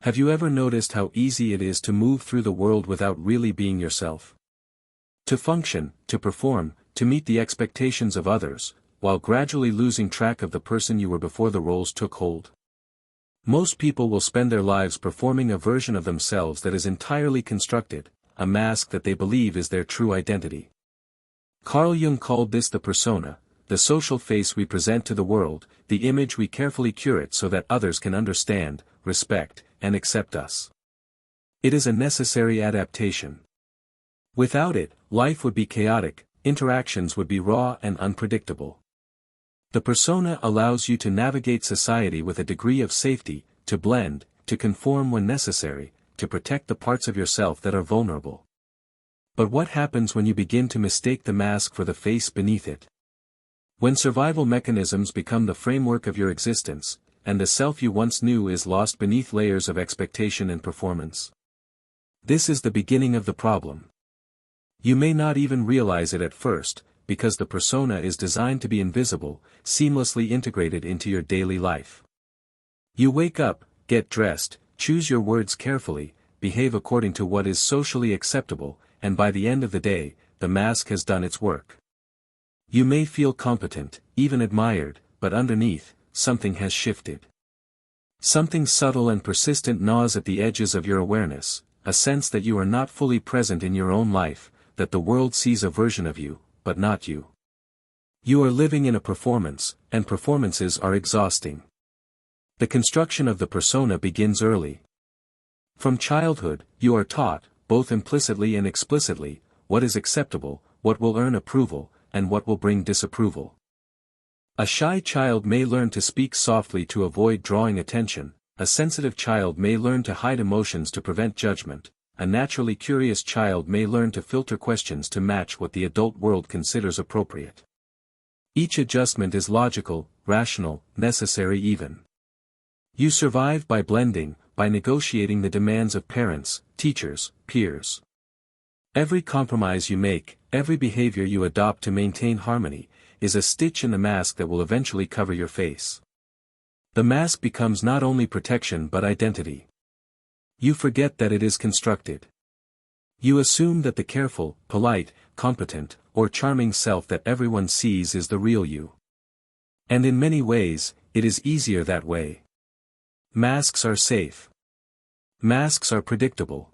Have you ever noticed how easy it is to move through the world without really being yourself? To function, to perform, to meet the expectations of others, while gradually losing track of the person you were before the roles took hold? Most people will spend their lives performing a version of themselves that is entirely constructed, a mask that they believe is their true identity. Carl Jung called this the persona, the social face we present to the world, the image we carefully curate so that others can understand, respect, and accept us. It is a necessary adaptation. Without it, life would be chaotic, interactions would be raw and unpredictable. The persona allows you to navigate society with a degree of safety, to blend, to conform when necessary, to protect the parts of yourself that are vulnerable. But what happens when you begin to mistake the mask for the face beneath it? When survival mechanisms become the framework of your existence, and the self you once knew is lost beneath layers of expectation and performance. This is the beginning of the problem. You may not even realize it at first, because the persona is designed to be invisible, seamlessly integrated into your daily life. You wake up, get dressed, choose your words carefully, behave according to what is socially acceptable, and by the end of the day, the mask has done its work. You may feel competent, even admired, but underneath, something has shifted. Something subtle and persistent gnaws at the edges of your awareness, a sense that you are not fully present in your own life, that the world sees a version of you, but not you. You are living in a performance, and performances are exhausting. The construction of the persona begins early. From childhood, you are taught, both implicitly and explicitly, what is acceptable, what will earn approval, and what will bring disapproval. A shy child may learn to speak softly to avoid drawing attention, a sensitive child may learn to hide emotions to prevent judgment, a naturally curious child may learn to filter questions to match what the adult world considers appropriate. Each adjustment is logical, rational, necessary even. You survive by blending, by negotiating the demands of parents, teachers, peers. Every compromise you make, every behavior you adopt to maintain harmony, is a stitch in the mask that will eventually cover your face. The mask becomes not only protection but identity. You forget that it is constructed. You assume that the careful, polite, competent, or charming self that everyone sees is the real you. And in many ways, it is easier that way. Masks are safe. Masks are predictable.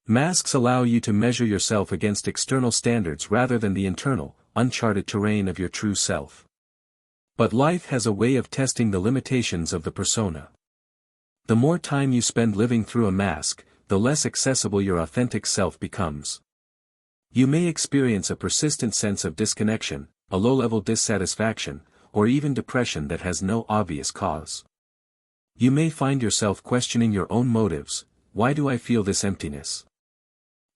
Masks allow you to measure yourself against external standards rather than the internal, uncharted terrain of your true self. But life has a way of testing the limitations of the persona. The more time you spend living through a mask, the less accessible your authentic self becomes. You may experience a persistent sense of disconnection, a low-level dissatisfaction, or even depression that has no obvious cause. You may find yourself questioning your own motives. Why do I feel this emptiness?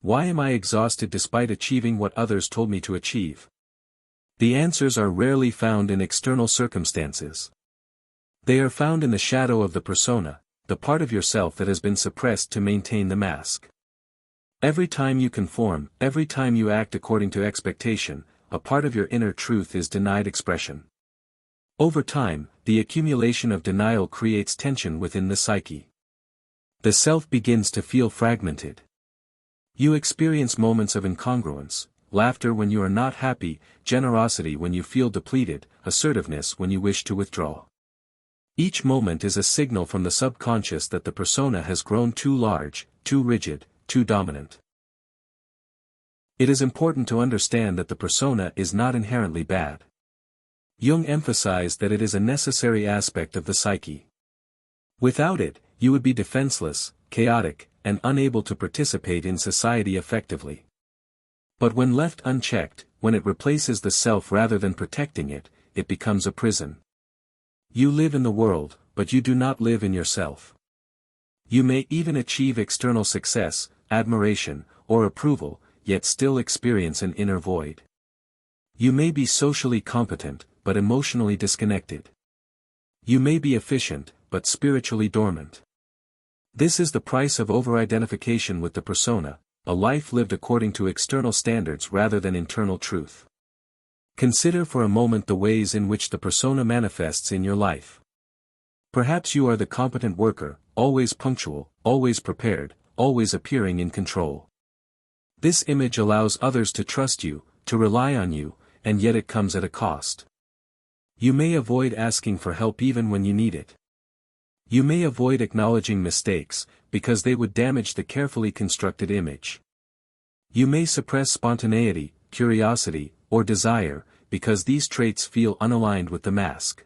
Why am I exhausted despite achieving what others told me to achieve? The answers are rarely found in external circumstances. They are found in the shadow of the persona, the part of yourself that has been suppressed to maintain the mask. Every time you conform, every time you act according to expectation, a part of your inner truth is denied expression. Over time, the accumulation of denial creates tension within the psyche. The self begins to feel fragmented. You experience moments of incongruence, laughter when you are not happy, generosity when you feel depleted, assertiveness when you wish to withdraw. Each moment is a signal from the subconscious that the persona has grown too large, too rigid, too dominant. It is important to understand that the persona is not inherently bad. Jung emphasized that it is a necessary aspect of the psyche. Without it, you would be defenseless, chaotic, and unable to participate in society effectively. But when left unchecked, when it replaces the self rather than protecting it, it becomes a prison. You live in the world, but you do not live in yourself. You may even achieve external success, admiration, or approval, yet still experience an inner void. You may be socially competent, but emotionally disconnected. You may be efficient, but spiritually dormant. This is the price of over-identification with the persona, a life lived according to external standards rather than internal truth. Consider for a moment the ways in which the persona manifests in your life. Perhaps you are the competent worker, always punctual, always prepared, always appearing in control. This image allows others to trust you, to rely on you, and yet it comes at a cost. You may avoid asking for help even when you need it. You may avoid acknowledging mistakes, because they would damage the carefully constructed image. You may suppress spontaneity, curiosity, or desire, because these traits feel unaligned with the mask.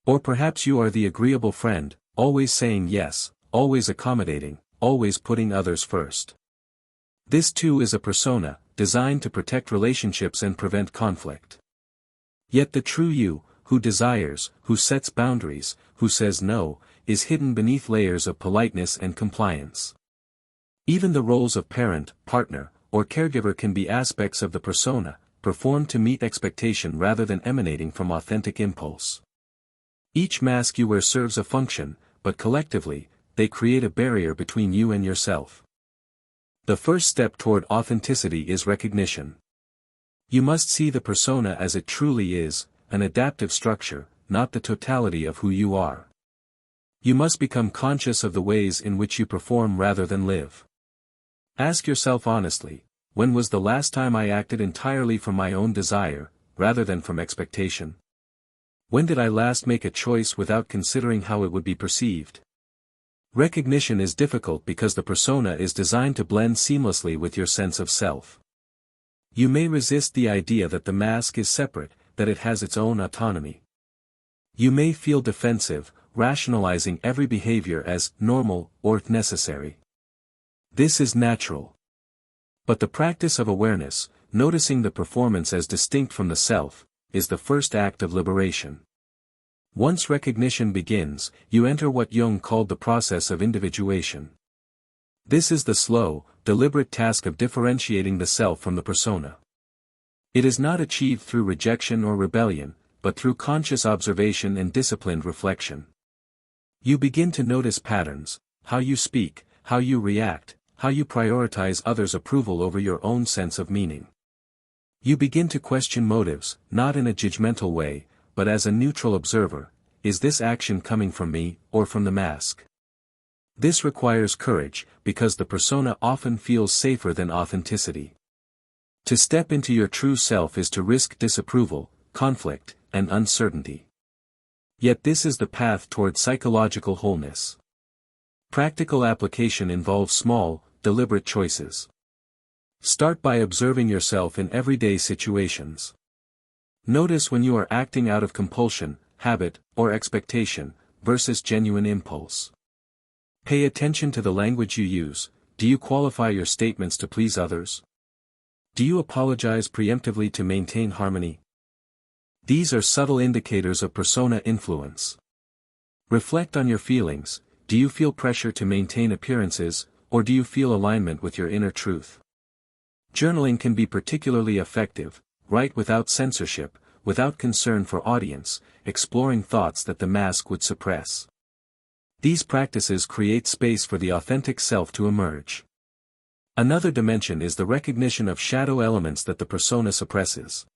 Or perhaps you are the agreeable friend, always saying yes, always accommodating, always putting others first. This too is a persona, designed to protect relationships and prevent conflict. Yet the true you, who desires, who sets boundaries, who says no, is hidden beneath layers of politeness and compliance. Even the roles of parent, partner, or caregiver can be aspects of the persona, performed to meet expectation rather than emanating from authentic impulse. Each mask you wear serves a function, but collectively, they create a barrier between you and yourself. The first step toward authenticity is recognition. You must see the persona as it truly is, an adaptive structure, not the totality of who you are. You must become conscious of the ways in which you perform rather than live. Ask yourself honestly, when was the last time I acted entirely from my own desire, rather than from expectation? When did I last make a choice without considering how it would be perceived? Recognition is difficult because the persona is designed to blend seamlessly with your sense of self. You may resist the idea that the mask is separate, that it has its own autonomy. You may feel defensive, rationalizing every behavior as normal or necessary. This is natural. But the practice of awareness, noticing the performance as distinct from the self, is the first act of liberation. Once recognition begins, you enter what Jung called the process of individuation. This is the slow, deliberate task of differentiating the self from the persona. It is not achieved through rejection or rebellion, but through conscious observation and disciplined reflection. You begin to notice patterns, how you speak, how you react, how you prioritize others' approval over your own sense of meaning. You begin to question motives, not in a judgmental way, but as a neutral observer. Is this action coming from me, or from the mask? This requires courage, because the persona often feels safer than authenticity. To step into your true self is to risk disapproval, conflict, and uncertainty. Yet this is the path toward psychological wholeness. Practical application involves small, deliberate choices. Start by observing yourself in everyday situations. Notice when you are acting out of compulsion, habit, or expectation, versus genuine impulse. Pay attention to the language you use. Do you qualify your statements to please others? Do you apologize preemptively to maintain harmony? These are subtle indicators of persona influence. Reflect on your feelings. Do you feel pressure to maintain appearances, or do you feel alignment with your inner truth? Journaling can be particularly effective. Write without censorship, without concern for audience, exploring thoughts that the mask would suppress. These practices create space for the authentic self to emerge. Another dimension is the recognition of shadow elements that the persona suppresses.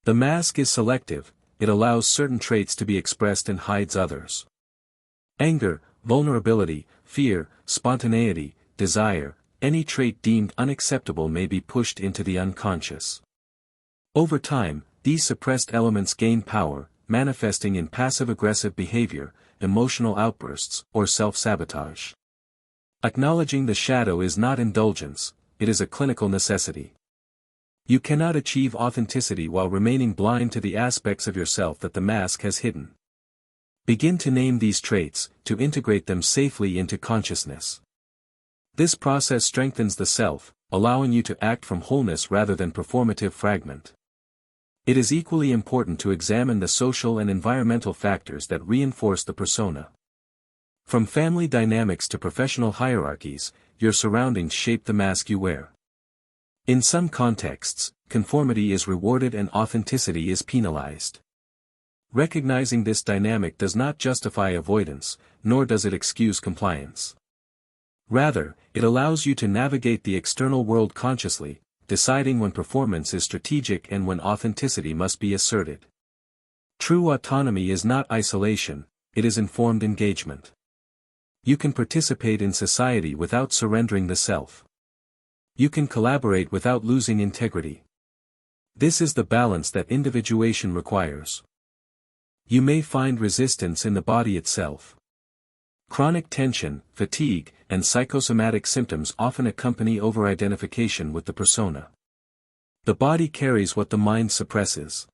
The mask is selective, it allows certain traits to be expressed and hides others. Anger, vulnerability, fear, spontaneity, desire, any trait deemed unacceptable may be pushed into the unconscious. Over time, these suppressed elements gain power, manifesting in passive-aggressive behavior, emotional outbursts, or self-sabotage. Acknowledging the shadow is not indulgence, it is a clinical necessity. You cannot achieve authenticity while remaining blind to the aspects of yourself that the mask has hidden. Begin to name these traits, to integrate them safely into consciousness. This process strengthens the self, allowing you to act from wholeness rather than performative fragment. It is equally important to examine the social and environmental factors that reinforce the persona. From family dynamics to professional hierarchies, your surroundings shape the mask you wear. In some contexts, conformity is rewarded and authenticity is penalized. Recognizing this dynamic does not justify avoidance, nor does it excuse compliance. Rather, it allows you to navigate the external world consciously, deciding when performance is strategic and when authenticity must be asserted. True autonomy is not isolation, it is informed engagement. You can participate in society without surrendering the self. You can collaborate without losing integrity. This is the balance that individuation requires. You may find resistance in the body itself. Chronic tension, fatigue, and psychosomatic symptoms often accompany over-identification with the persona. The body carries what the mind suppresses.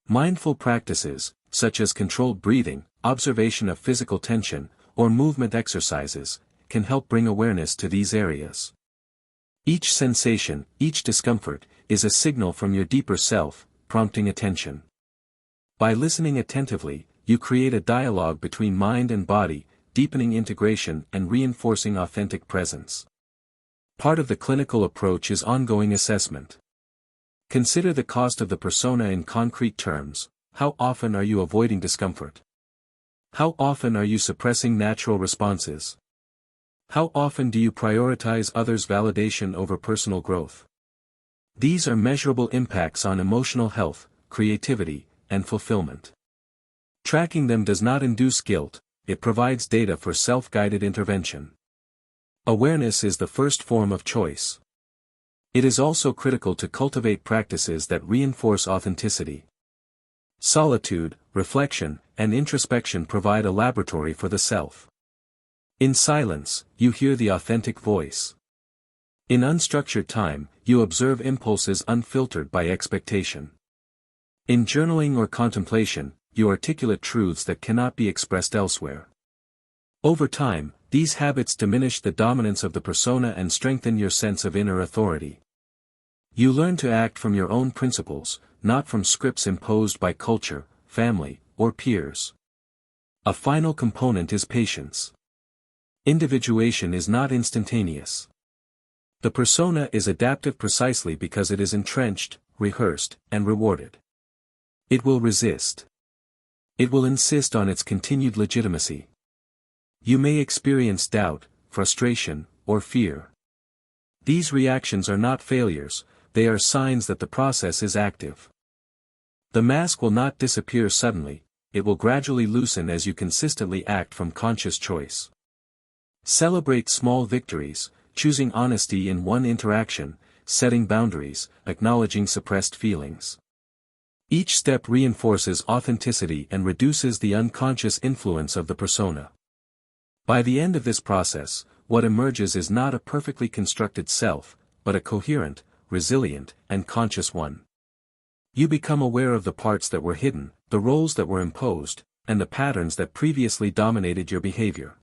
Mindful practices, such as controlled breathing, observation of physical tension, or movement exercises, can help bring awareness to these areas. Each sensation, each discomfort, is a signal from your deeper self, prompting attention. By listening attentively, you create a dialogue between mind and body, deepening integration and reinforcing authentic presence. Part of the clinical approach is ongoing assessment. Consider the cost of the persona in concrete terms. How often are you avoiding discomfort? How often are you suppressing natural responses? How often do you prioritize others' validation over personal growth? These are measurable impacts on emotional health, creativity, and fulfillment. Tracking them does not induce guilt, it provides data for self-guided intervention. Awareness is the first form of choice. It is also critical to cultivate practices that reinforce authenticity. Solitude, reflection, and introspection provide a laboratory for the self. In silence, you hear the authentic voice. In unstructured time, you observe impulses unfiltered by expectation. In journaling or contemplation, you articulate truths that cannot be expressed elsewhere. Over time, these habits diminish the dominance of the persona and strengthen your sense of inner authority. You learn to act from your own principles, not from scripts imposed by culture, family, or peers. A final component is patience. Individuation is not instantaneous. The persona is adaptive precisely because it is entrenched, rehearsed, and rewarded. It will resist. It will insist on its continued legitimacy. You may experience doubt, frustration, or fear. These reactions are not failures, they are signs that the process is active. The mask will not disappear suddenly, it will gradually loosen as you consistently act from conscious choice. Celebrate small victories, choosing honesty in one interaction, setting boundaries, acknowledging suppressed feelings. Each step reinforces authenticity and reduces the unconscious influence of the persona. By the end of this process, what emerges is not a perfectly constructed self, but a coherent, resilient, and conscious one. You become aware of the parts that were hidden, the roles that were imposed, and the patterns that previously dominated your behavior.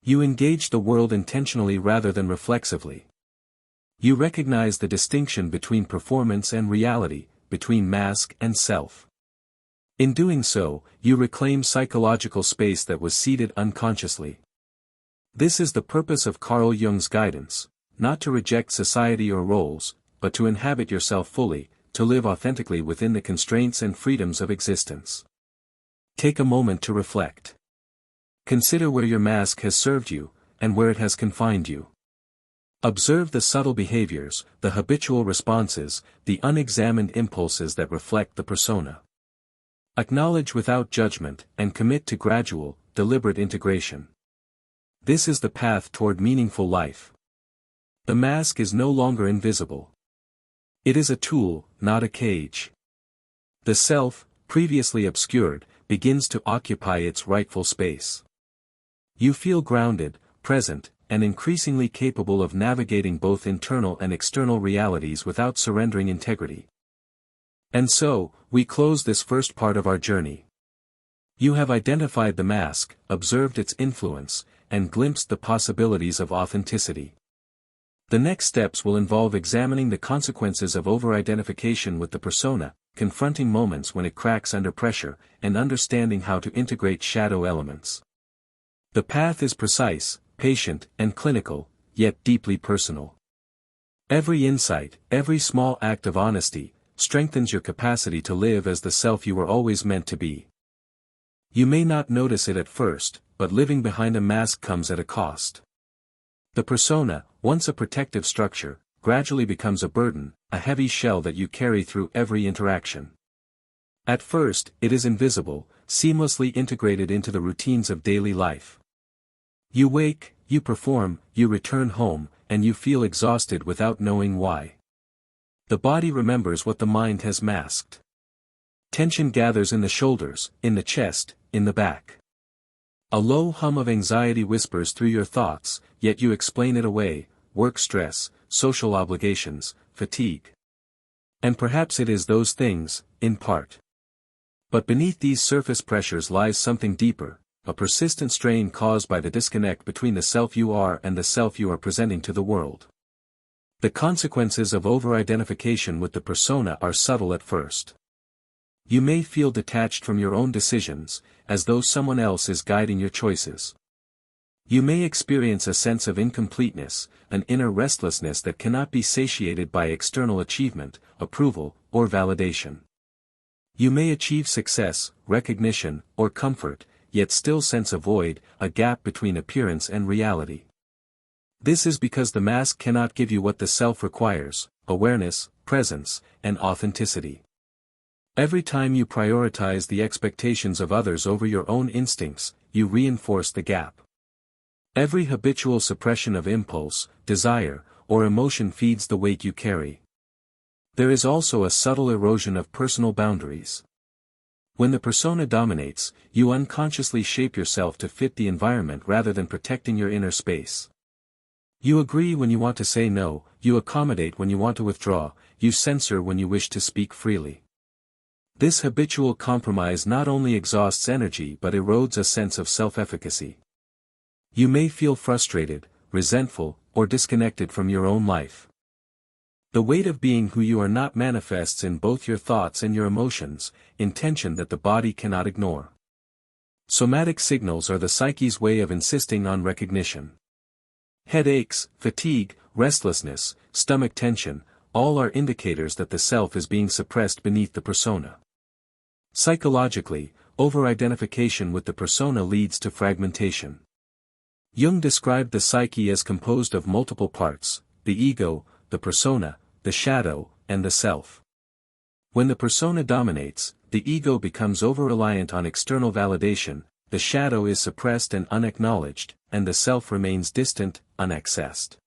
You engage the world intentionally rather than reflexively. You recognize the distinction between performance and reality, between mask and self. In doing so, you reclaim psychological space that was ceded unconsciously. This is the purpose of Carl Jung's guidance, not to reject society or roles, but to inhabit yourself fully, to live authentically within the constraints and freedoms of existence. Take a moment to reflect. Consider where your mask has served you, and where it has confined you. Observe the subtle behaviors, the habitual responses, the unexamined impulses that reflect the persona. Acknowledge without judgment, and commit to gradual, deliberate integration. This is the path toward meaningful life. The mask is no longer invisible. It is a tool, not a cage. The self, previously obscured, begins to occupy its rightful space. You feel grounded, present, and increasingly capable of navigating both internal and external realities without surrendering integrity. And so, we close this first part of our journey. You have identified the mask, observed its influence, and glimpsed the possibilities of authenticity. The next steps will involve examining the consequences of over-identification with the persona, confronting moments when it cracks under pressure, and understanding how to integrate shadow elements. The path is precise, patient, and clinical, yet deeply personal. Every insight, every small act of honesty, strengthens your capacity to live as the self you were always meant to be. You may not notice it at first, but living behind a mask comes at a cost. The persona, once a protective structure, gradually becomes a burden, a heavy shell that you carry through every interaction. At first, it is invisible, seamlessly integrated into the routines of daily life. You wake, you perform, you return home, and you feel exhausted without knowing why. The body remembers what the mind has masked. Tension gathers in the shoulders, in the chest, in the back. A low hum of anxiety whispers through your thoughts, yet you explain it away: work stress, social obligations, fatigue. And perhaps it is those things, in part. But beneath these surface pressures lies something deeper, a persistent strain caused by the disconnect between the self you are and the self you are presenting to the world. The consequences of over-identification with the persona are subtle at first. You may feel detached from your own decisions, as though someone else is guiding your choices. You may experience a sense of incompleteness, an inner restlessness that cannot be satiated by external achievement, approval, or validation. You may achieve success, recognition, or comfort, yet still sense a void, a gap between appearance and reality. This is because the mask cannot give you what the self requires: awareness, presence, and authenticity. Every time you prioritize the expectations of others over your own instincts, you reinforce the gap. Every habitual suppression of impulse, desire, or emotion feeds the weight you carry. There is also a subtle erosion of personal boundaries. When the persona dominates, you unconsciously shape yourself to fit the environment rather than protecting your inner space. You agree when you want to say no, you accommodate when you want to withdraw, you censor when you wish to speak freely. This habitual compromise not only exhausts energy but erodes a sense of self-efficacy. You may feel frustrated, resentful, or disconnected from your own life. The weight of being who you are not manifests in both your thoughts and your emotions, in tension that the body cannot ignore. Somatic signals are the psyche's way of insisting on recognition. Headaches, fatigue, restlessness, stomach tension, all are indicators that the self is being suppressed beneath the persona. Psychologically, over-identification with the persona leads to fragmentation. Jung described the psyche as composed of multiple parts: the ego, the persona, the shadow, and the self. When the persona dominates, the ego becomes over-reliant on external validation, the shadow is suppressed and unacknowledged, and the self remains distant, unaccessed.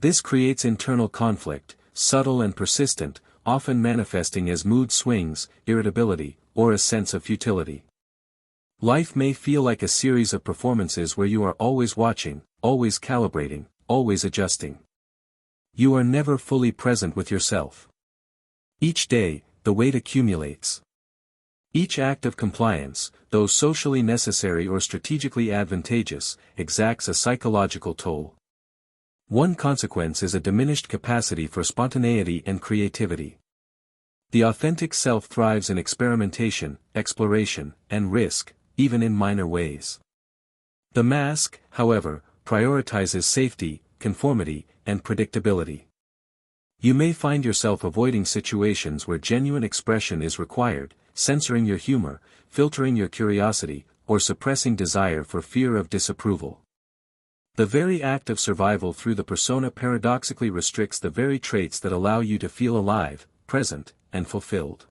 This creates internal conflict, subtle and persistent, often manifesting as mood swings, irritability, or a sense of futility. Life may feel like a series of performances where you are always watching, always calibrating, always adjusting. You are never fully present with yourself. Each day, the weight accumulates. Each act of compliance, though socially necessary or strategically advantageous, exacts a psychological toll. One consequence is a diminished capacity for spontaneity and creativity. The authentic self thrives in experimentation, exploration, and risk, even in minor ways. The mask, however, prioritizes safety, conformity, and predictability. You may find yourself avoiding situations where genuine expression is required, censoring your humor, filtering your curiosity, or suppressing desire for fear of disapproval. The very act of survival through the persona paradoxically restricts the very traits that allow you to feel alive, present, and fulfilled.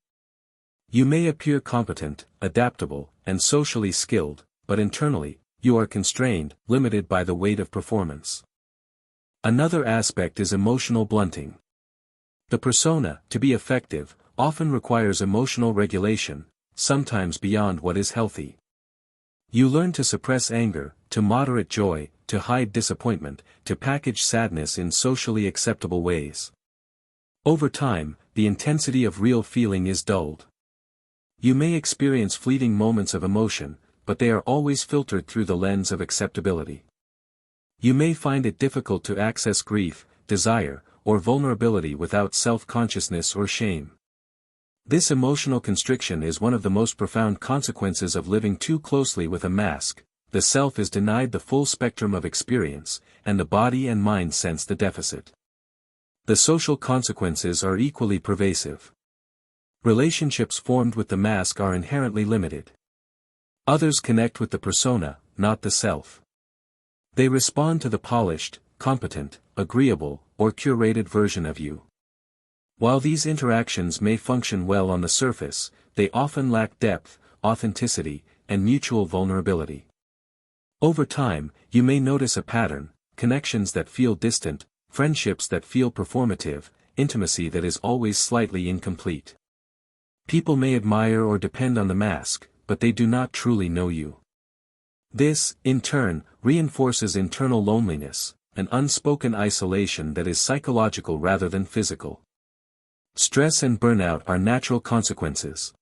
You may appear competent, adaptable, and socially skilled, but internally, you are constrained, limited by the weight of performance. Another aspect is emotional blunting. The persona, to be effective, often requires emotional regulation, sometimes beyond what is healthy. You learn to suppress anger, to moderate joy, to hide disappointment, to package sadness in socially acceptable ways. Over time, the intensity of real feeling is dulled. You may experience fleeting moments of emotion, but they are always filtered through the lens of acceptability. You may find it difficult to access grief, desire, or vulnerability without self-consciousness or shame. This emotional constriction is one of the most profound consequences of living too closely with a mask. The self is denied the full spectrum of experience, and the body and mind sense the deficit. The social consequences are equally pervasive. Relationships formed with the mask are inherently limited. Others connect with the persona, not the self. They respond to the polished, competent, agreeable, or curated version of you. While these interactions may function well on the surface, they often lack depth, authenticity, and mutual vulnerability. Over time, you may notice a pattern: connections that feel distant, friendships that feel performative, intimacy that is always slightly incomplete. People may admire or depend on the mask, but they do not truly know you. This, in turn, reinforces internal loneliness, an unspoken isolation that is psychological rather than physical. Stress and burnout are natural consequences.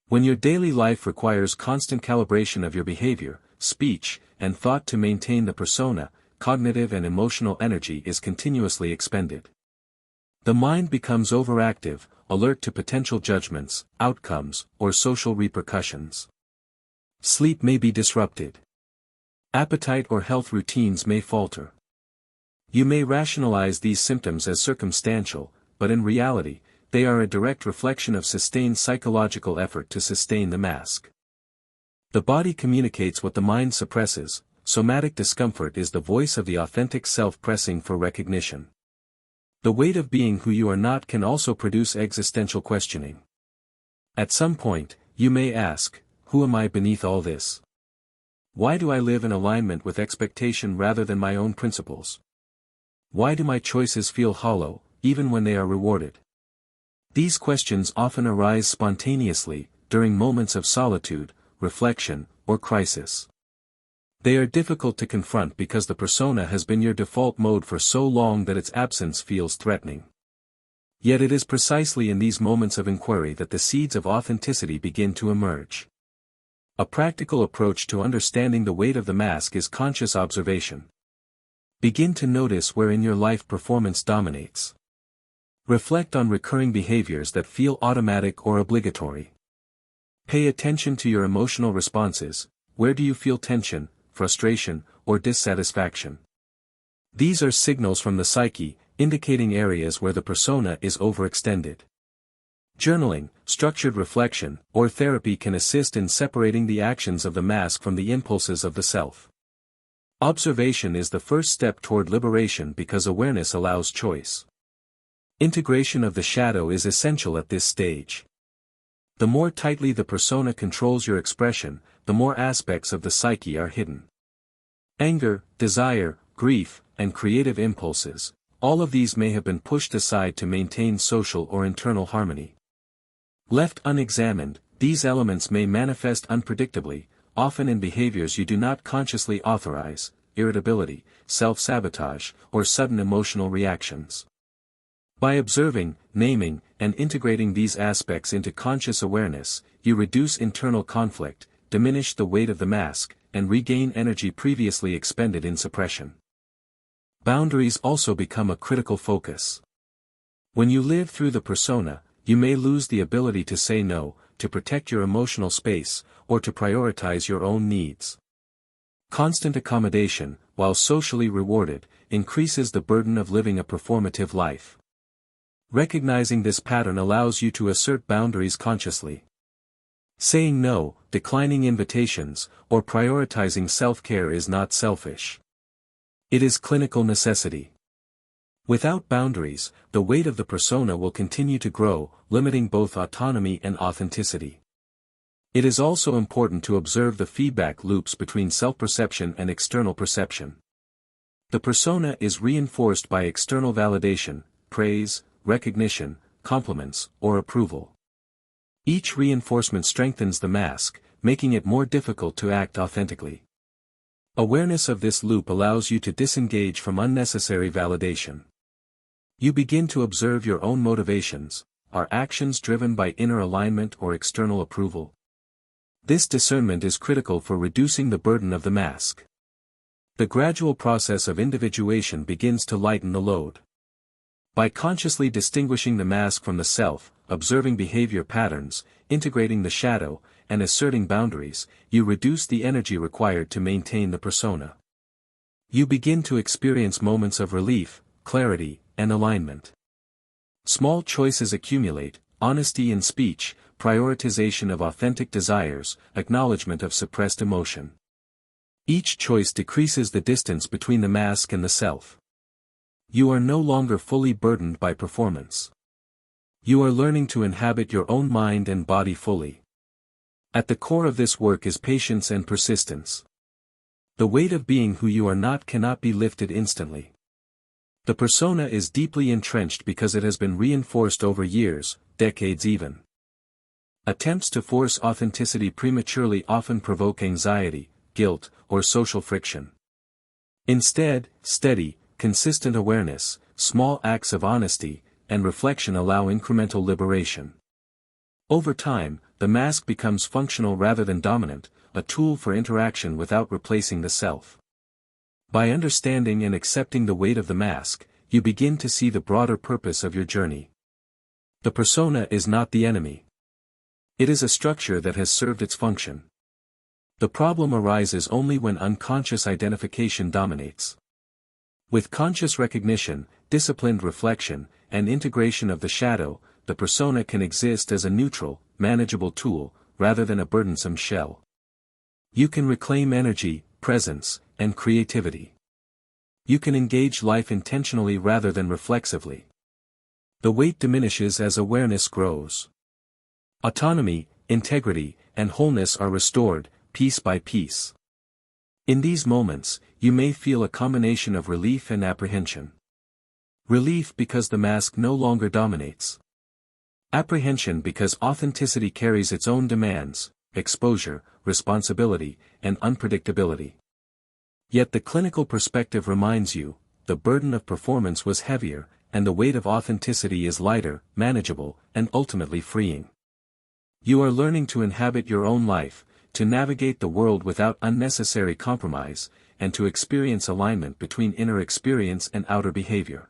When your daily life requires constant calibration of your behavior, speech, and thought to maintain the persona, cognitive and emotional energy is continuously expended. The mind becomes overactive, alert to potential judgments, outcomes, or social repercussions. Sleep may be disrupted. Appetite or health routines may falter. You may rationalize these symptoms as circumstantial, but in reality, they are a direct reflection of sustained psychological effort to sustain the mask. The body communicates what the mind suppresses. Somatic discomfort is the voice of the authentic self pressing for recognition. The weight of being who you are not can also produce existential questioning. At some point, you may ask, who am I beneath all this? Why do I live in alignment with expectation rather than my own principles? Why do my choices feel hollow, even when they are rewarded? These questions often arise spontaneously, during moments of solitude, reflection, or crisis. They are difficult to confront because the persona has been your default mode for so long that its absence feels threatening. Yet it is precisely in these moments of inquiry that the seeds of authenticity begin to emerge. A practical approach to understanding the weight of the mask is conscious observation. Begin to notice where in your life performance dominates. Reflect on recurring behaviors that feel automatic or obligatory. Pay attention to your emotional responses. Where do you feel tension, frustration, or dissatisfaction? These are signals from the psyche, indicating areas where the persona is overextended. Journaling, structured reflection, or therapy can assist in separating the actions of the mask from the impulses of the self. Observation is the first step toward liberation because awareness allows choice. Integration of the shadow is essential at this stage. The more tightly the persona controls your expression, the more aspects of the psyche are hidden. Anger, desire, grief, and creative impulses, all of these may have been pushed aside to maintain social or internal harmony. Left unexamined, these elements may manifest unpredictably, often in behaviors you do not consciously authorize: irritability, self-sabotage, or sudden emotional reactions. By observing, naming, and integrating these aspects into conscious awareness, you reduce internal conflict, diminish the weight of the mask, and regain energy previously expended in suppression. Boundaries also become a critical focus. When you live through the persona, you may lose the ability to say no, to protect your emotional space, or to prioritize your own needs. Constant accommodation, while socially rewarded, increases the burden of living a performative life. Recognizing this pattern allows you to assert boundaries consciously. Saying no, declining invitations, or prioritizing self-care is not selfish. It is clinical necessity. Without boundaries, the weight of the persona will continue to grow, limiting both autonomy and authenticity. It is also important to observe the feedback loops between self-perception and external perception. The persona is reinforced by external validation, praise, recognition, compliments, or approval. Each reinforcement strengthens the mask, making it more difficult to act authentically. Awareness of this loop allows you to disengage from unnecessary validation. You begin to observe your own motivations. Are actions driven by inner alignment or external approval? This discernment is critical for reducing the burden of the mask. The gradual process of individuation begins to lighten the load. By consciously distinguishing the mask from the self, observing behavior patterns, integrating the shadow, and asserting boundaries, you reduce the energy required to maintain the persona. You begin to experience moments of relief, clarity, and alignment. Small choices accumulate: honesty in speech, prioritization of authentic desires, acknowledgement of suppressed emotion. Each choice decreases the distance between the mask and the self. You are no longer fully burdened by performance. You are learning to inhabit your own mind and body fully. At the core of this work is patience and persistence. The weight of being who you are not cannot be lifted instantly. The persona is deeply entrenched because it has been reinforced over years, decades even. Attempts to force authenticity prematurely often provoke anxiety, guilt, or social friction. Instead, steady, consistent awareness, small acts of honesty, and reflection allow incremental liberation. Over time, the mask becomes functional rather than dominant, a tool for interaction without replacing the self. By understanding and accepting the weight of the mask, you begin to see the broader purpose of your journey. The persona is not the enemy. It is a structure that has served its function. The problem arises only when unconscious identification dominates. With conscious recognition, disciplined reflection, and integration of the shadow, the persona can exist as a neutral, manageable tool, rather than a burdensome shell. You can reclaim energy, presence, and creativity. You can engage life intentionally rather than reflexively. The weight diminishes as awareness grows. Autonomy, integrity, and wholeness are restored, piece by piece. In these moments, you may feel a combination of relief and apprehension. Relief because the mask no longer dominates. Apprehension because authenticity carries its own demands, exposure, responsibility, and unpredictability. Yet the clinical perspective reminds you, the burden of performance was heavier, and the weight of authenticity is lighter, manageable, and ultimately freeing. You are learning to inhabit your own life, to navigate the world without unnecessary compromise, and to experience alignment between inner experience and outer behavior.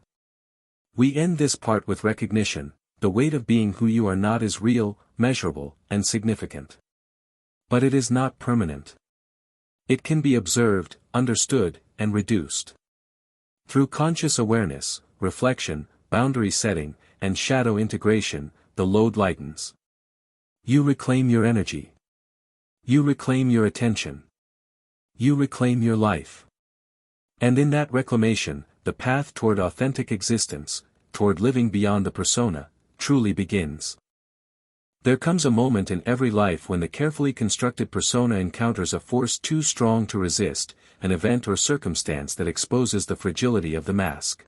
We end this part with recognition: the weight of being who you are not is real, measurable, and significant. But it is not permanent. It can be observed, understood, and reduced. Through conscious awareness, reflection, boundary setting, and shadow integration, the load lightens. You reclaim your energy. You reclaim your attention. You reclaim your life. And in that reclamation, the path toward authentic existence, toward living beyond the persona, truly begins. There comes a moment in every life when the carefully constructed persona encounters a force too strong to resist, an event or circumstance that exposes the fragility of the mask.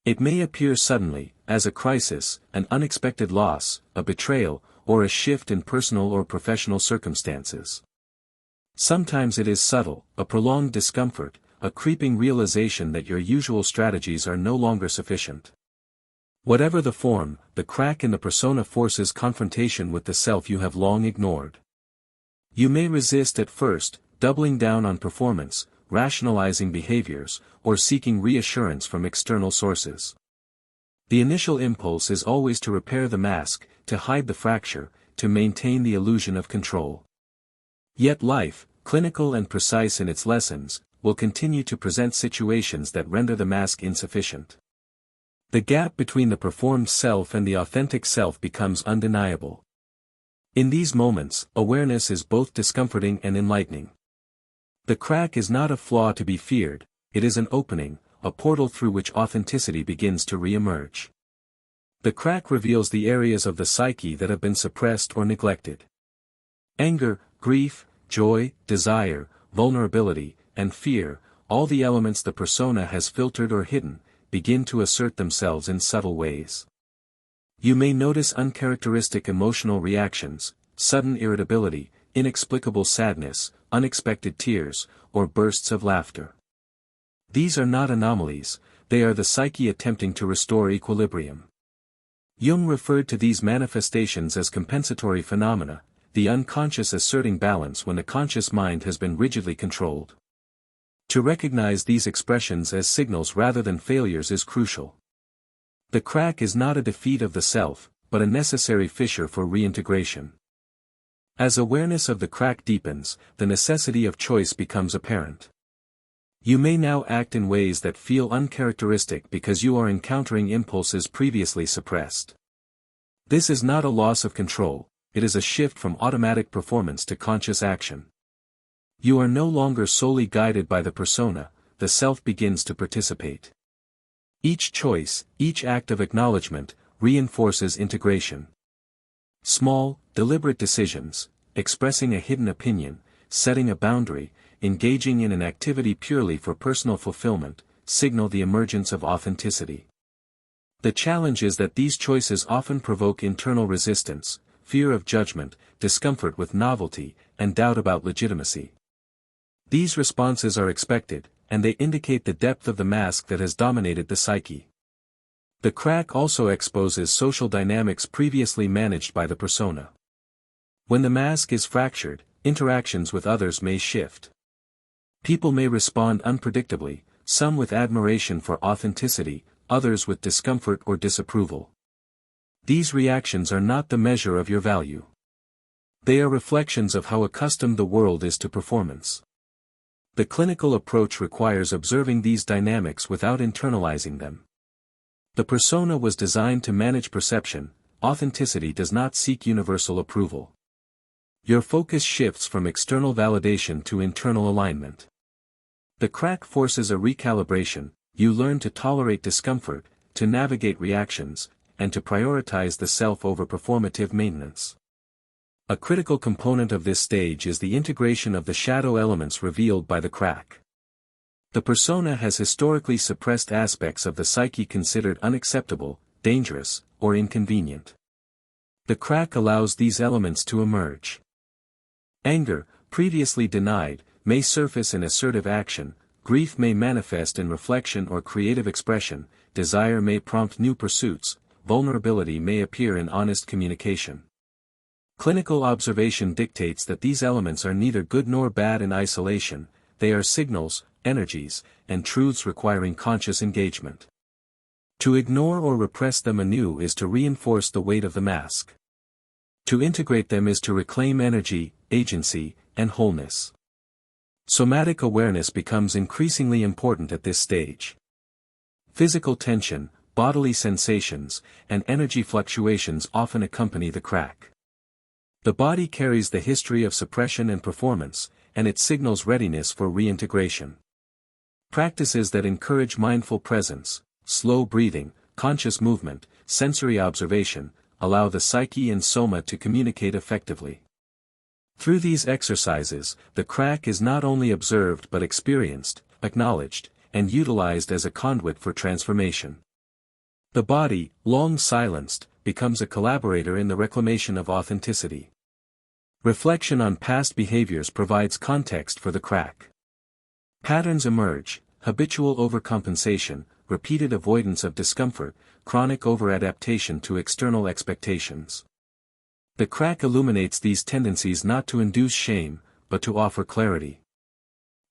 It may appear suddenly, as a crisis, an unexpected loss, a betrayal, or a shift in personal or professional circumstances. Sometimes it is subtle, a prolonged discomfort, a creeping realization that your usual strategies are no longer sufficient. Whatever the form, the crack in the persona forces confrontation with the self you have long ignored. You may resist at first, doubling down on performance, rationalizing behaviors, or seeking reassurance from external sources. The initial impulse is always to repair the mask, to hide the fracture, to maintain the illusion of control. Yet life, clinical and precise in its lessons, will continue to present situations that render the mask insufficient. The gap between the performed self and the authentic self becomes undeniable. In these moments, awareness is both discomforting and enlightening. The crack is not a flaw to be feared, it is an opening, a portal through which authenticity begins to re-emerge. The crack reveals the areas of the psyche that have been suppressed or neglected. Anger, grief, joy, desire, vulnerability, and fear, all the elements the persona has filtered or hidden, begin to assert themselves in subtle ways. You may notice uncharacteristic emotional reactions, sudden irritability, inexplicable sadness, unexpected tears, or bursts of laughter. These are not anomalies, they are the psyche attempting to restore equilibrium. Jung referred to these manifestations as compensatory phenomena, the unconscious asserting balance when the conscious mind has been rigidly controlled. To recognize these expressions as signals rather than failures is crucial. The crack is not a defeat of the self, but a necessary fissure for reintegration. As awareness of the crack deepens, the necessity of choice becomes apparent. You may now act in ways that feel uncharacteristic because you are encountering impulses previously suppressed. This is not a loss of control, it is a shift from automatic performance to conscious action. You are no longer solely guided by the persona, the self begins to participate. Each choice, each act of acknowledgement, reinforces integration. Small, deliberate decisions, expressing a hidden opinion, setting a boundary, engaging in an activity purely for personal fulfillment, signal the emergence of authenticity. The challenge is that these choices often provoke internal resistance, fear of judgment, discomfort with novelty, and doubt about legitimacy. These responses are expected, and they indicate the depth of the mask that has dominated the psyche. The crack also exposes social dynamics previously managed by the persona. When the mask is fractured, interactions with others may shift. People may respond unpredictably, some with admiration for authenticity, others with discomfort or disapproval. These reactions are not the measure of your value. They are reflections of how accustomed the world is to performance. The clinical approach requires observing these dynamics without internalizing them. The persona was designed to manage perception, authenticity does not seek universal approval. Your focus shifts from external validation to internal alignment. The crack forces a recalibration, you learn to tolerate discomfort, to navigate reactions, and to prioritize the self over performative maintenance. A critical component of this stage is the integration of the shadow elements revealed by the crack. The persona has historically suppressed aspects of the psyche considered unacceptable, dangerous, or inconvenient. The crack allows these elements to emerge. Anger, previously denied, may surface in assertive action, grief may manifest in reflection or creative expression, desire may prompt new pursuits, vulnerability may appear in honest communication. Clinical observation dictates that these elements are neither good nor bad in isolation, they are signals, energies, and truths requiring conscious engagement. To ignore or repress them anew is to reinforce the weight of the mask. To integrate them is to reclaim energy, agency, and wholeness. Somatic awareness becomes increasingly important at this stage. Physical tension, bodily sensations, and energy fluctuations often accompany the crack. The body carries the history of suppression and performance, and it signals readiness for reintegration. Practices that encourage mindful presence, slow breathing, conscious movement, sensory observation, allow the psyche and soma to communicate effectively. Through these exercises, the crack is not only observed but experienced, acknowledged, and utilized as a conduit for transformation. The body, long silenced, becomes a collaborator in the reclamation of authenticity. Reflection on past behaviors provides context for the crack. Patterns emerge: habitual overcompensation, repeated avoidance of discomfort, chronic overadaptation to external expectations. The crack illuminates these tendencies not to induce shame, but to offer clarity.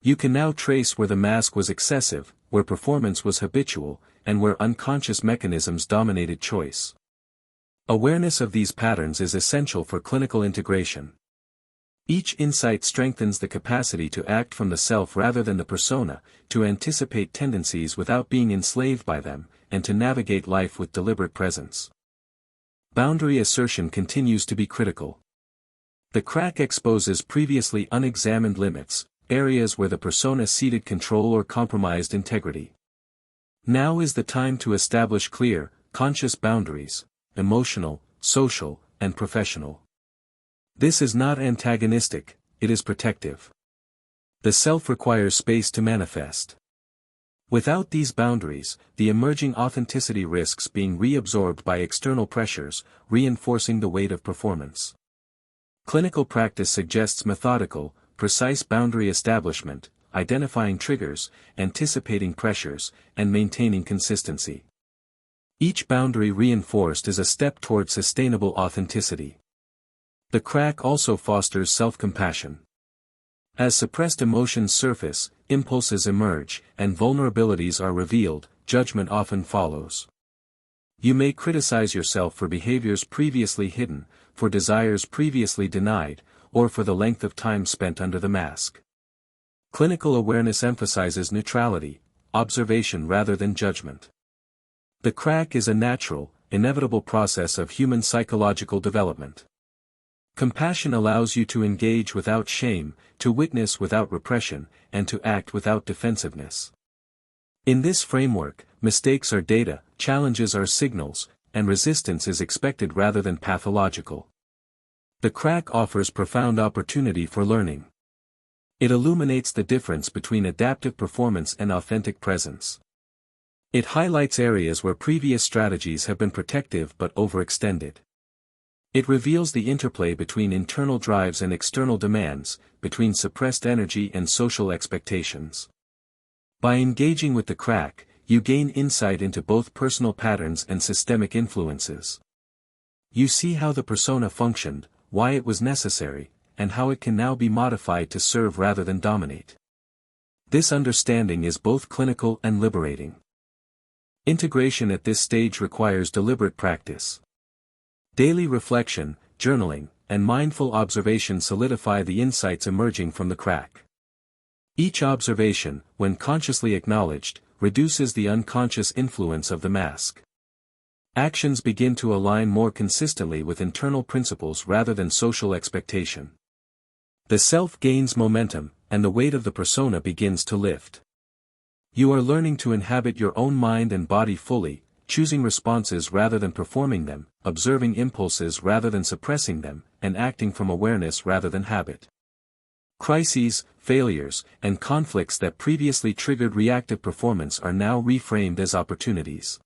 You can now trace where the mask was excessive, where performance was habitual, and where unconscious mechanisms dominated choice. Awareness of these patterns is essential for clinical integration. Each insight strengthens the capacity to act from the self rather than the persona, to anticipate tendencies without being enslaved by them, and to navigate life with deliberate presence. Boundary assertion continues to be critical. The crack exposes previously unexamined limits, areas where the persona ceded control or compromised integrity. Now is the time to establish clear, conscious boundaries, emotional, social, and professional. This is not antagonistic, it is protective. The self requires space to manifest. Without these boundaries, the emerging authenticity risks being reabsorbed by external pressures, reinforcing the weight of performance. Clinical practice suggests methodical, precise boundary establishment, identifying triggers, anticipating pressures, and maintaining consistency. Each boundary reinforced is a step toward sustainable authenticity. The crack also fosters self-compassion. As suppressed emotions surface, impulses emerge, and vulnerabilities are revealed, judgment often follows. You may criticize yourself for behaviors previously hidden, for desires previously denied, or for the length of time spent under the mask. Clinical awareness emphasizes neutrality, observation rather than judgment. The crack is a natural, inevitable process of human psychological development. Compassion allows you to engage without shame, to witness without repression, and to act without defensiveness. In this framework, mistakes are data, challenges are signals, and resistance is expected rather than pathological. The crack offers profound opportunity for learning. It illuminates the difference between adaptive performance and authentic presence. It highlights areas where previous strategies have been protective but overextended. It reveals the interplay between internal drives and external demands, between suppressed energy and social expectations. By engaging with the crack, you gain insight into both personal patterns and systemic influences. You see how the persona functioned, why it was necessary, and how it can now be modified to serve rather than dominate. This understanding is both clinical and liberating. Integration at this stage requires deliberate practice. Daily reflection, journaling, and mindful observation solidify the insights emerging from the crack. Each observation, when consciously acknowledged, reduces the unconscious influence of the mask. Actions begin to align more consistently with internal principles rather than social expectation. The self gains momentum, and the weight of the persona begins to lift. You are learning to inhabit your own mind and body fully, choosing responses rather than performing them, observing impulses rather than suppressing them, and acting from awareness rather than habit. Crises, failures, and conflicts that previously triggered reactive performance are now reframed as opportunities.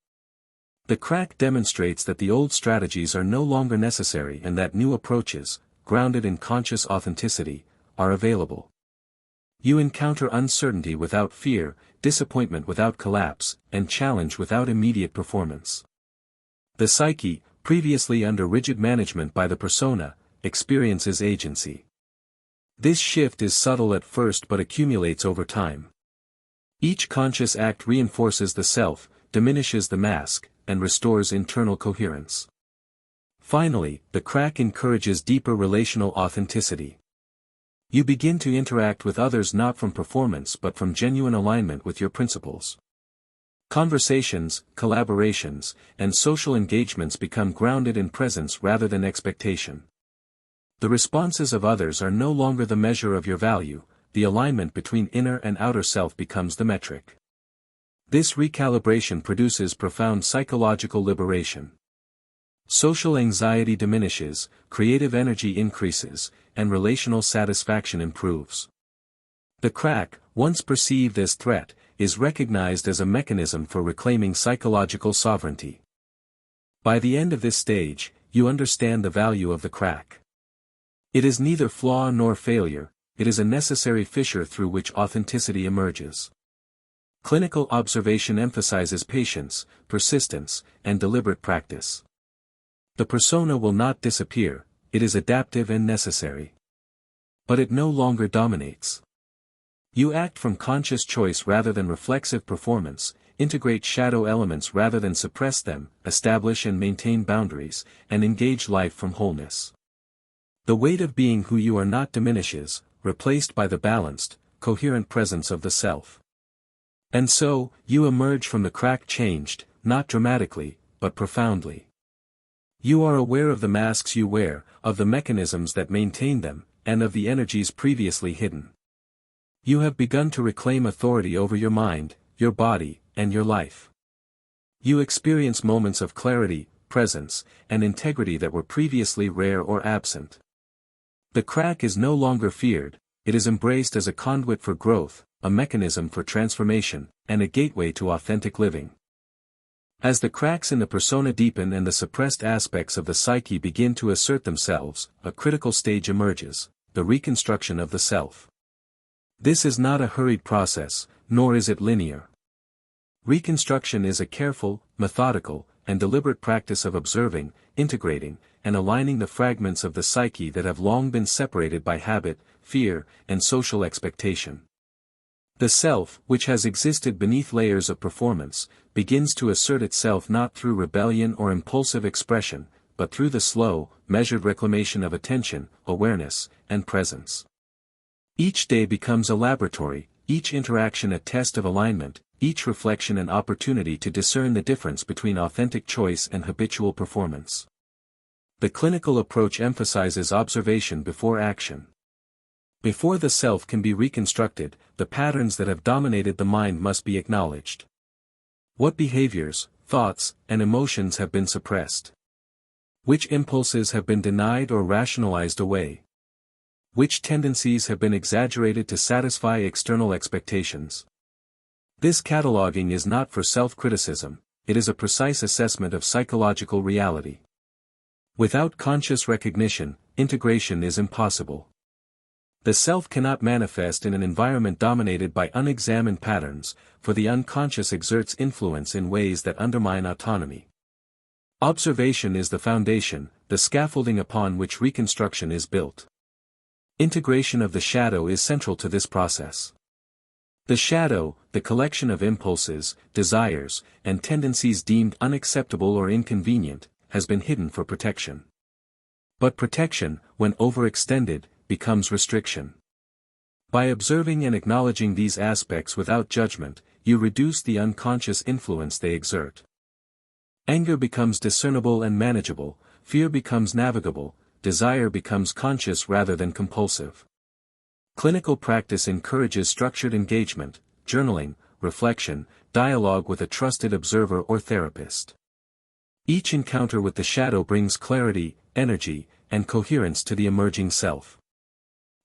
The crack demonstrates that the old strategies are no longer necessary and that new approaches, grounded in conscious authenticity, are available. You encounter uncertainty without fear, disappointment without collapse, and challenge without immediate performance. The psyche, previously under rigid management by the persona, experiences agency. This shift is subtle at first but accumulates over time. Each conscious act reinforces the self, diminishes the mask, and restores internal coherence. Finally, the crack encourages deeper relational authenticity. You begin to interact with others not from performance but from genuine alignment with your principles. Conversations, collaborations, and social engagements become grounded in presence rather than expectation. The responses of others are no longer the measure of your value, the alignment between inner and outer self becomes the metric. This recalibration produces profound psychological liberation. Social anxiety diminishes, creative energy increases, and relational satisfaction improves. The crack, once perceived as threat, is recognized as a mechanism for reclaiming psychological sovereignty. By the end of this stage, you understand the value of the crack. It is neither flaw nor failure, it is a necessary fissure through which authenticity emerges. Clinical observation emphasizes patience, persistence, and deliberate practice. The persona will not disappear, it is adaptive and necessary. But it no longer dominates. You act from conscious choice rather than reflexive performance, integrate shadow elements rather than suppress them, establish and maintain boundaries, and engage life from wholeness. The weight of being who you are not diminishes, replaced by the balanced, coherent presence of the self. And so, you emerge from the crack changed, not dramatically, but profoundly. You are aware of the masks you wear, of the mechanisms that maintain them, and of the energies previously hidden. You have begun to reclaim authority over your mind, your body, and your life. You experience moments of clarity, presence, and integrity that were previously rare or absent. The crack is no longer feared, it is embraced as a conduit for growth, a mechanism for transformation, and a gateway to authentic living. As the cracks in the persona deepen and the suppressed aspects of the psyche begin to assert themselves, a critical stage emerges, the reconstruction of the self. This is not a hurried process, nor is it linear. Reconstruction is a careful, methodical, and deliberate practice of observing, integrating, and aligning the fragments of the psyche that have long been separated by habit, fear, and social expectation. The self, which has existed beneath layers of performance, begins to assert itself not through rebellion or impulsive expression, but through the slow, measured reclamation of attention, awareness, and presence. Each day becomes a laboratory, each interaction a test of alignment, each reflection an opportunity to discern the difference between authentic choice and habitual performance. The clinical approach emphasizes observation before action. Before the self can be reconstructed, the patterns that have dominated the mind must be acknowledged. What behaviors, thoughts, and emotions have been suppressed? Which impulses have been denied or rationalized away? Which tendencies have been exaggerated to satisfy external expectations? This cataloging is not for self-criticism, it is a precise assessment of psychological reality. Without conscious recognition, integration is impossible. The self cannot manifest in an environment dominated by unexamined patterns, for the unconscious exerts influence in ways that undermine autonomy. Observation is the foundation, the scaffolding upon which reconstruction is built. Integration of the shadow is central to this process. The shadow, the collection of impulses, desires, and tendencies deemed unacceptable or inconvenient, has been hidden for protection. But protection, when overextended, becomes restriction. By observing and acknowledging these aspects without judgment, you reduce the unconscious influence they exert. Anger becomes discernible and manageable, fear becomes navigable, desire becomes conscious rather than compulsive. Clinical practice encourages structured engagement, journaling, reflection, dialogue with a trusted observer or therapist. Each encounter with the shadow brings clarity, energy, and coherence to the emerging self.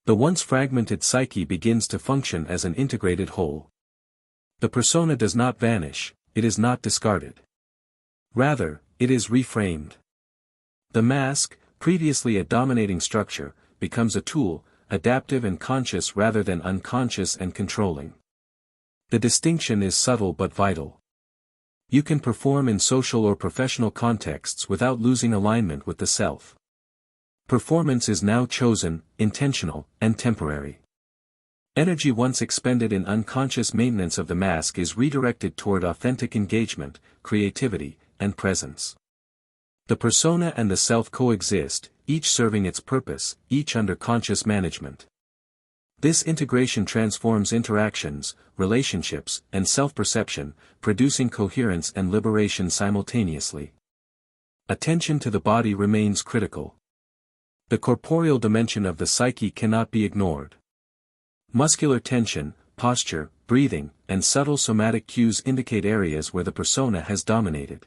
The once fragmented psyche begins to function as an integrated whole. The persona does not vanish, it is not discarded. Rather, it is reframed. The mask, previously a dominating structure, becomes a tool, adaptive and conscious rather than unconscious and controlling. The distinction is subtle but vital. You can perform in social or professional contexts without losing alignment with the self. Performance is now chosen, intentional, and temporary. Energy once expended in unconscious maintenance of the mask is redirected toward authentic engagement, creativity, and presence. The persona and the self coexist, each serving its purpose, each under conscious management. This integration transforms interactions, relationships, and self-perception, producing coherence and liberation simultaneously. Attention to the body remains critical. The corporeal dimension of the psyche cannot be ignored. Muscular tension, posture, breathing, and subtle somatic cues indicate areas where the persona has dominated.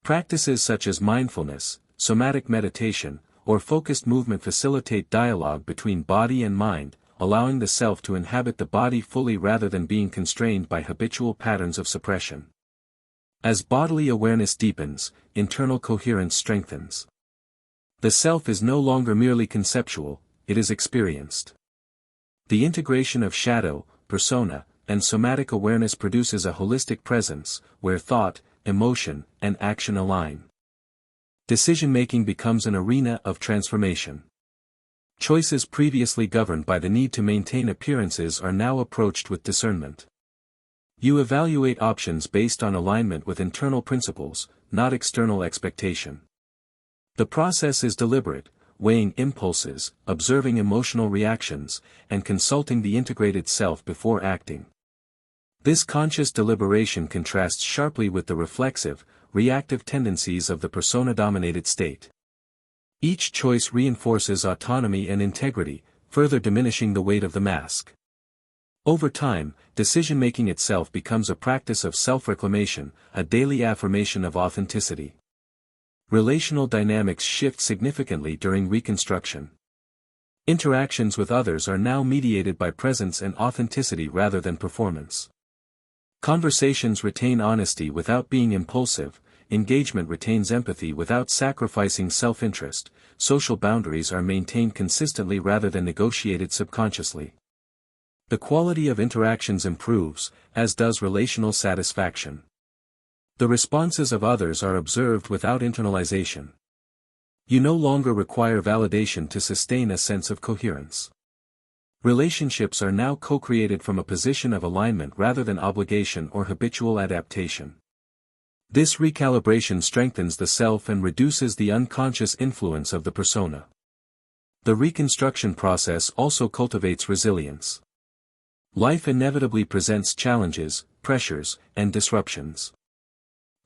Practices such as mindfulness, somatic meditation, or focused movement facilitate dialogue between body and mind, allowing the self to inhabit the body fully rather than being constrained by habitual patterns of suppression. As bodily awareness deepens, internal coherence strengthens. The self is no longer merely conceptual, it is experienced. The integration of shadow, persona, and somatic awareness produces a holistic presence, where thought, emotion, and action align. Decision-making becomes an arena of transformation. Choices previously governed by the need to maintain appearances are now approached with discernment. You evaluate options based on alignment with internal principles, not external expectation. The process is deliberate, weighing impulses, observing emotional reactions, and consulting the integrated self before acting. This conscious deliberation contrasts sharply with the reflexive, reactive tendencies of the persona-dominated state. Each choice reinforces autonomy and integrity, further diminishing the weight of the mask. Over time, decision-making itself becomes a practice of self-reclamation, a daily affirmation of authenticity. Relational dynamics shift significantly during reconstruction. Interactions with others are now mediated by presence and authenticity rather than performance. Conversations retain honesty without being impulsive, engagement retains empathy without sacrificing self-interest, social boundaries are maintained consistently rather than negotiated subconsciously. The quality of interactions improves, as does relational satisfaction. The responses of others are observed without internalization. You no longer require validation to sustain a sense of coherence. Relationships are now co-created from a position of alignment rather than obligation or habitual adaptation. This recalibration strengthens the self and reduces the unconscious influence of the persona. The reconstruction process also cultivates resilience. Life inevitably presents challenges, pressures, and disruptions.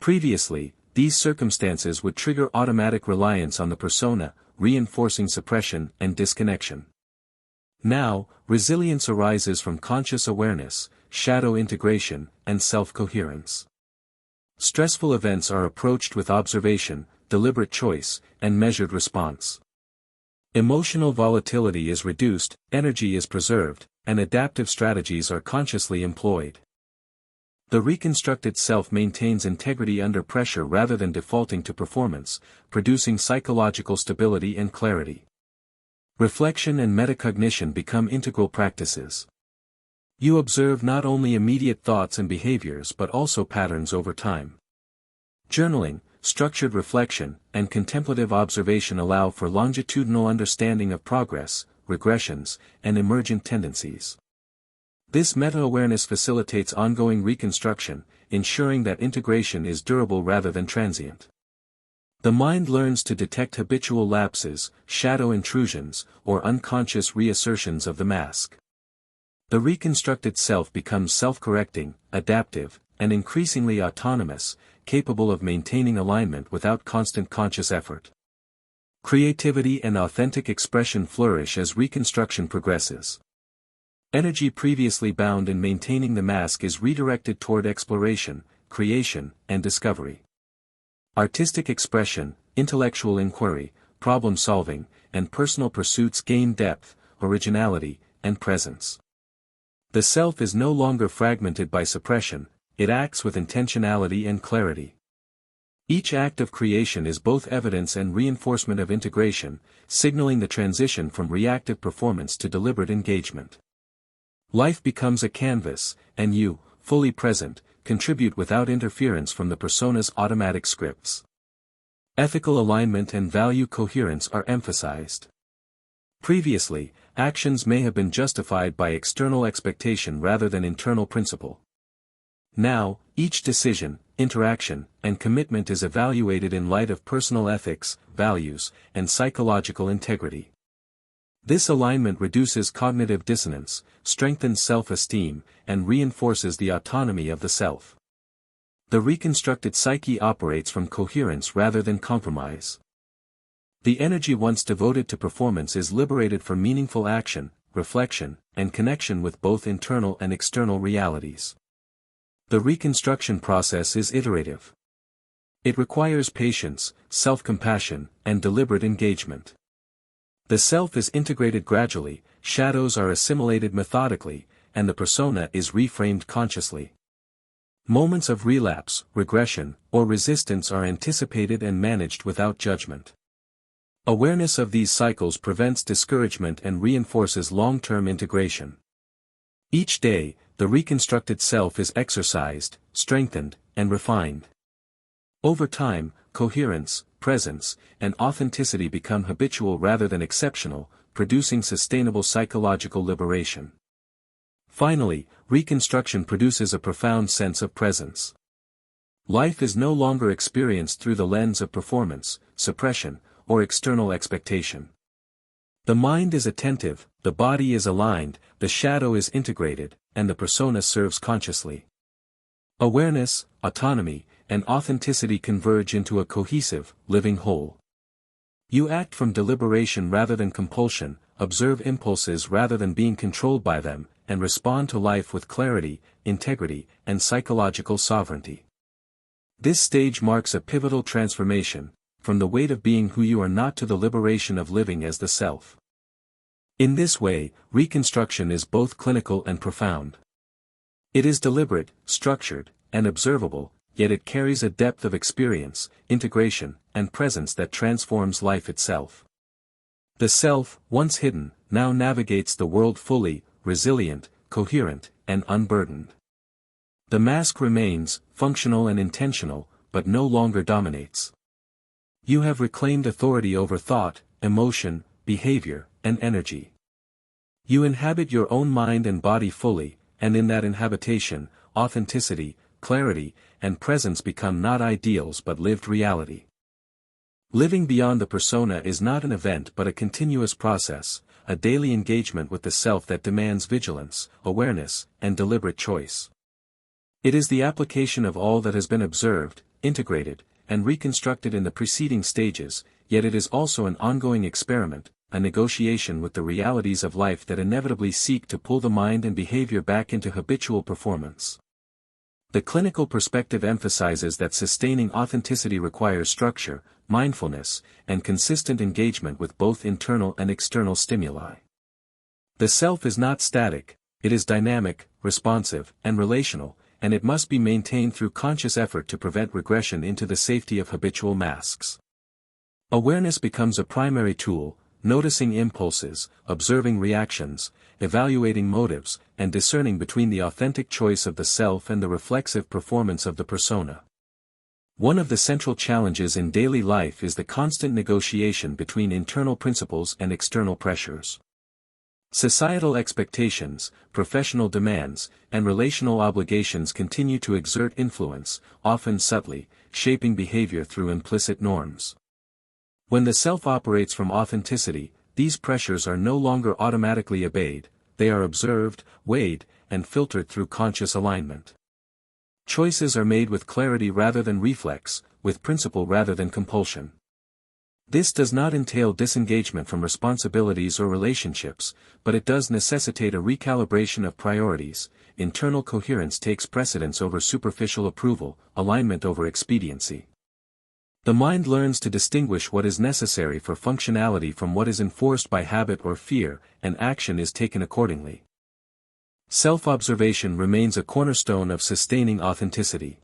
Previously, these circumstances would trigger automatic reliance on the persona, reinforcing suppression and disconnection. Now, resilience arises from conscious awareness, shadow integration, and self-coherence. Stressful events are approached with observation, deliberate choice, and measured response. Emotional volatility is reduced, energy is preserved, and adaptive strategies are consciously employed. The reconstructed self maintains integrity under pressure rather than defaulting to performance, producing psychological stability and clarity. Reflection and metacognition become integral practices. You observe not only immediate thoughts and behaviors but also patterns over time. Journaling, structured reflection, and contemplative observation allow for longitudinal understanding of progress, regressions, and emergent tendencies. This meta-awareness facilitates ongoing reconstruction, ensuring that integration is durable rather than transient. The mind learns to detect habitual lapses, shadow intrusions, or unconscious reassertions of the mask. The reconstructed self becomes self-correcting, adaptive, and increasingly autonomous, capable of maintaining alignment without constant conscious effort. Creativity and authentic expression flourish as reconstruction progresses. Energy previously bound in maintaining the mask is redirected toward exploration, creation, and discovery. Artistic expression, intellectual inquiry, problem-solving, and personal pursuits gain depth, originality, and presence. The self is no longer fragmented by suppression, it acts with intentionality and clarity. Each act of creation is both evidence and reinforcement of integration, signaling the transition from reactive performance to deliberate engagement. Life becomes a canvas, and you, fully present, contribute without interference from the persona's automatic scripts. Ethical alignment and value coherence are emphasized. Previously, actions may have been justified by external expectation rather than internal principle. Now, each decision, interaction, and commitment is evaluated in light of personal ethics, values, and psychological integrity. This alignment reduces cognitive dissonance, strengthens self-esteem, and reinforces the autonomy of the self. The reconstructed psyche operates from coherence rather than compromise. The energy once devoted to performance is liberated for meaningful action, reflection, and connection with both internal and external realities. The reconstruction process is iterative. It requires patience, self-compassion, and deliberate engagement. The self is integrated gradually, shadows are assimilated methodically, and the persona is reframed consciously. Moments of relapse, regression, or resistance are anticipated and managed without judgment. Awareness of these cycles prevents discouragement and reinforces long-term integration. Each day, the reconstructed self is exercised, strengthened, and refined. Over time, coherence, presence, and authenticity become habitual rather than exceptional, producing sustainable psychological liberation. Finally, reconstruction produces a profound sense of presence. Life is no longer experienced through the lens of performance, suppression, or external expectation. The mind is attentive, the body is aligned, the shadow is integrated, and the persona serves consciously. Awareness, autonomy, and authenticity converge into a cohesive, living whole. You act from deliberation rather than compulsion, observe impulses rather than being controlled by them, and respond to life with clarity, integrity, and psychological sovereignty. This stage marks a pivotal transformation, from the weight of being who you are not to the liberation of living as the self. In this way, reconstruction is both clinical and profound. It is deliberate, structured, and observable, yet it carries a depth of experience, integration, and presence that transforms life itself. The self, once hidden, now navigates the world fully, resilient, coherent, and unburdened. The mask remains, functional and intentional, but no longer dominates. You have reclaimed authority over thought, emotion, behavior, and energy. You inhabit your own mind and body fully, and in that inhabitation, authenticity, clarity, and presence become not ideals but lived reality. Living beyond the persona is not an event but a continuous process, a daily engagement with the self that demands vigilance, awareness, and deliberate choice. It is the application of all that has been observed, integrated, and reconstructed in the preceding stages, yet it is also an ongoing experiment, a negotiation with the realities of life that inevitably seek to pull the mind and behavior back into habitual performance. The clinical perspective emphasizes that sustaining authenticity requires structure, mindfulness, and consistent engagement with both internal and external stimuli. The self is not static, it is dynamic, responsive, and relational, and it must be maintained through conscious effort to prevent regression into the safety of habitual masks. Awareness becomes a primary tool, noticing impulses, observing reactions, evaluating motives, and discerning between the authentic choice of the self and the reflexive performance of the persona. One of the central challenges in daily life is the constant negotiation between internal principles and external pressures. Societal expectations, professional demands, and relational obligations continue to exert influence, often subtly, shaping behavior through implicit norms. When the self operates from authenticity, these pressures are no longer automatically obeyed, they are observed, weighed, and filtered through conscious alignment. Choices are made with clarity rather than reflex, with principle rather than compulsion. This does not entail disengagement from responsibilities or relationships, but it does necessitate a recalibration of priorities. Internal coherence takes precedence over superficial approval, alignment over expediency. The mind learns to distinguish what is necessary for functionality from what is enforced by habit or fear, and action is taken accordingly. Self-observation remains a cornerstone of sustaining authenticity.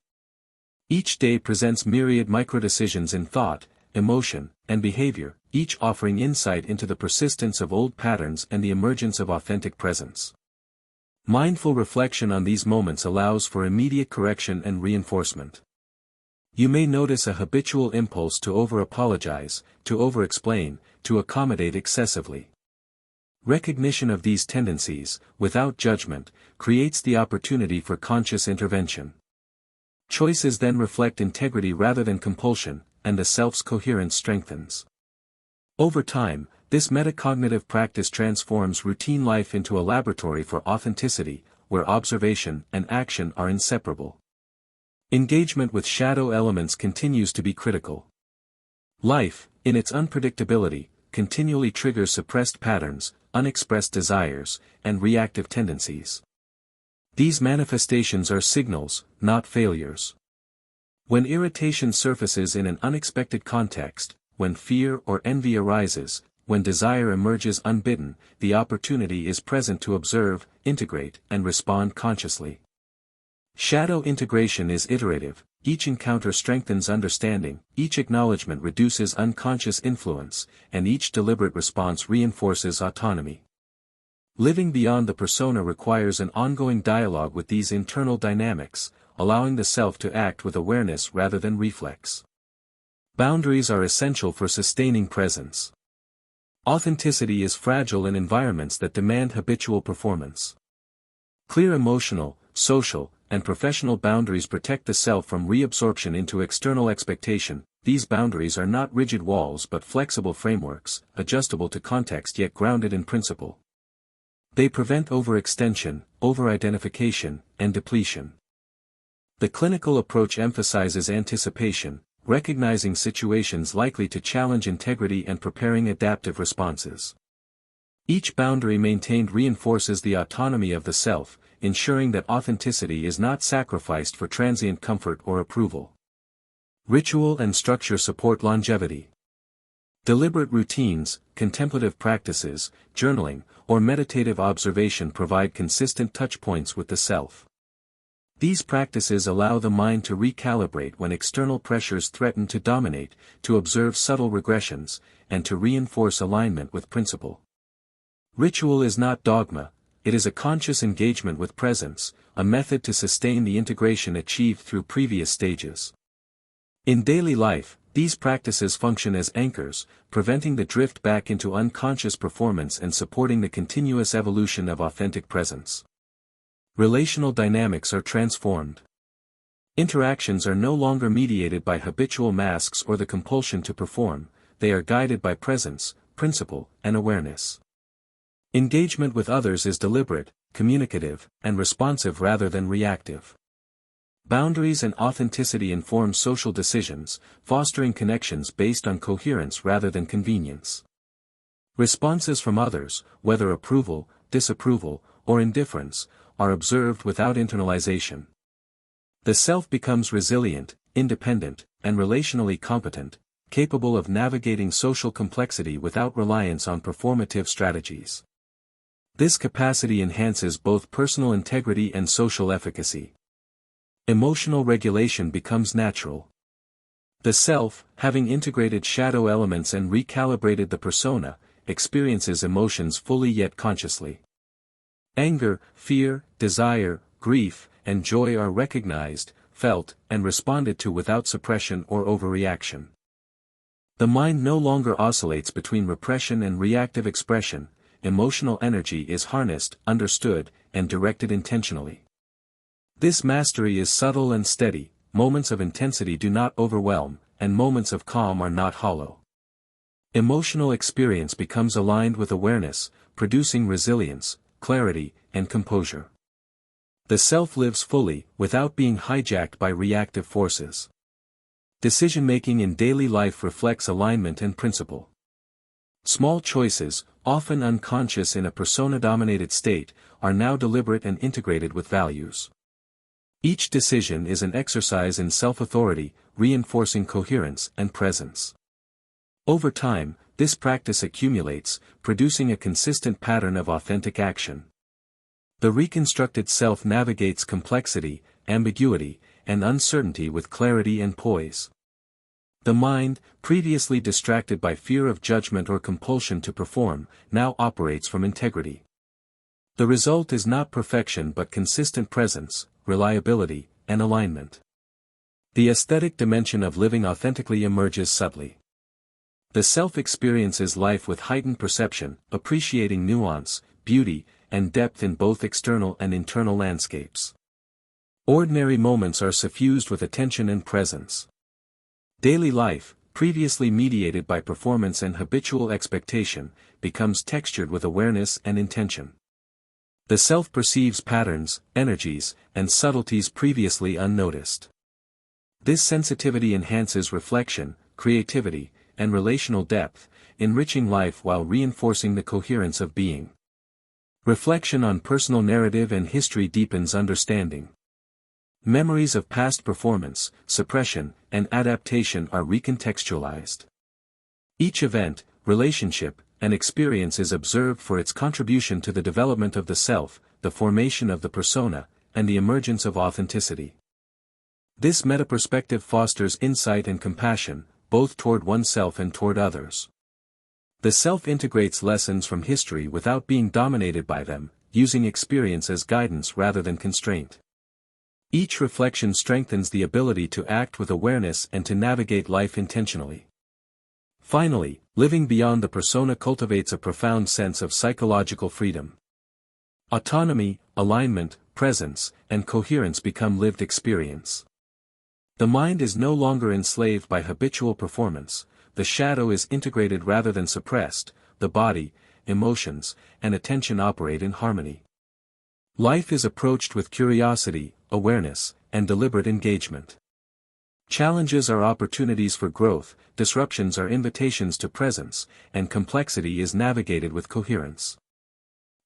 Each day presents myriad microdecisions in thought, emotion, and behavior, each offering insight into the persistence of old patterns and the emergence of authentic presence. Mindful reflection on these moments allows for immediate correction and reinforcement. You may notice a habitual impulse to over-apologize, to over-explain, to accommodate excessively. Recognition of these tendencies, without judgment, creates the opportunity for conscious intervention. Choices then reflect integrity rather than compulsion, and the self's coherence strengthens. Over time, this metacognitive practice transforms routine life into a laboratory for authenticity, where observation and action are inseparable. Engagement with shadow elements continues to be critical. Life, in its unpredictability, continually triggers suppressed patterns, unexpressed desires, and reactive tendencies. These manifestations are signals, not failures. When irritation surfaces in an unexpected context, when fear or envy arises, when desire emerges unbidden, the opportunity is present to observe, integrate, and respond consciously. Shadow integration is iterative, each encounter strengthens understanding, each acknowledgement reduces unconscious influence, and each deliberate response reinforces autonomy. Living beyond the persona requires an ongoing dialogue with these internal dynamics, allowing the self to act with awareness rather than reflex. Boundaries are essential for sustaining presence. Authenticity is fragile in environments that demand habitual performance. Clear emotional, social, and professional boundaries protect the self from reabsorption into external expectation. These boundaries are not rigid walls but flexible frameworks, adjustable to context yet grounded in principle. They prevent overextension, over-identification, and depletion. The clinical approach emphasizes anticipation, recognizing situations likely to challenge integrity and preparing adaptive responses. Each boundary maintained reinforces the autonomy of the self, ensuring that authenticity is not sacrificed for transient comfort or approval. Ritual and structure support longevity. Deliberate routines, contemplative practices, journaling, or meditative observation provide consistent touchpoints with the self. These practices allow the mind to recalibrate when external pressures threaten to dominate, to observe subtle regressions, and to reinforce alignment with principle. Ritual is not dogma, it is a conscious engagement with presence, a method to sustain the integration achieved through previous stages. In daily life, these practices function as anchors, preventing the drift back into unconscious performance and supporting the continuous evolution of authentic presence. Relational dynamics are transformed. Interactions are no longer mediated by habitual masks or the compulsion to perform, they are guided by presence, principle, and awareness. Engagement with others is deliberate, communicative, and responsive rather than reactive. Boundaries and authenticity inform social decisions, fostering connections based on coherence rather than convenience. Responses from others, whether approval, disapproval, or indifference, are observed without internalization. The self becomes resilient, independent, and relationally competent, capable of navigating social complexity without reliance on performative strategies. This capacity enhances both personal integrity and social efficacy. Emotional regulation becomes natural. The self, having integrated shadow elements and recalibrated the persona, experiences emotions fully yet consciously. Anger, fear, desire, grief, and joy are recognized, felt, and responded to without suppression or overreaction. The mind no longer oscillates between repression and reactive expression. Emotional energy is harnessed, understood, and directed intentionally. This mastery is subtle and steady. Moments of intensity do not overwhelm, and moments of calm are not hollow. Emotional experience becomes aligned with awareness, producing resilience, clarity, and composure. The self lives fully, without being hijacked by reactive forces. Decision-making in daily life reflects alignment and principle. Small choices, often unconscious in a persona-dominated state, are now deliberate and integrated with values. Each decision is an exercise in self-authority, reinforcing coherence and presence. Over time, this practice accumulates, producing a consistent pattern of authentic action. The reconstructed self navigates complexity, ambiguity, and uncertainty with clarity and poise. The mind, previously distracted by fear of judgment or compulsion to perform, now operates from integrity. The result is not perfection but consistent presence, reliability, and alignment. The aesthetic dimension of living authentically emerges subtly. The self experiences life with heightened perception, appreciating nuance, beauty, and depth in both external and internal landscapes. Ordinary moments are suffused with attention and presence. Daily life, previously mediated by performance and habitual expectation, becomes textured with awareness and intention. The self perceives patterns, energies, and subtleties previously unnoticed. This sensitivity enhances reflection, creativity, and relational depth, enriching life while reinforcing the coherence of being. Reflection on personal narrative and history deepens understanding. Memories of past performance, suppression, and adaptation are recontextualized. Each event, relationship, and experience is observed for its contribution to the development of the self, the formation of the persona, and the emergence of authenticity. This meta-perspective fosters insight and compassion, both toward oneself and toward others. The self integrates lessons from history without being dominated by them, using experience as guidance rather than constraint. Each reflection strengthens the ability to act with awareness and to navigate life intentionally. Finally, living beyond the persona cultivates a profound sense of psychological freedom. Autonomy, alignment, presence, and coherence become lived experience. The mind is no longer enslaved by habitual performance. The shadow is integrated rather than suppressed. The body, emotions, and attention operate in harmony. Life is approached with curiosity, awareness, and deliberate engagement. Challenges are opportunities for growth, disruptions are invitations to presence, and complexity is navigated with coherence.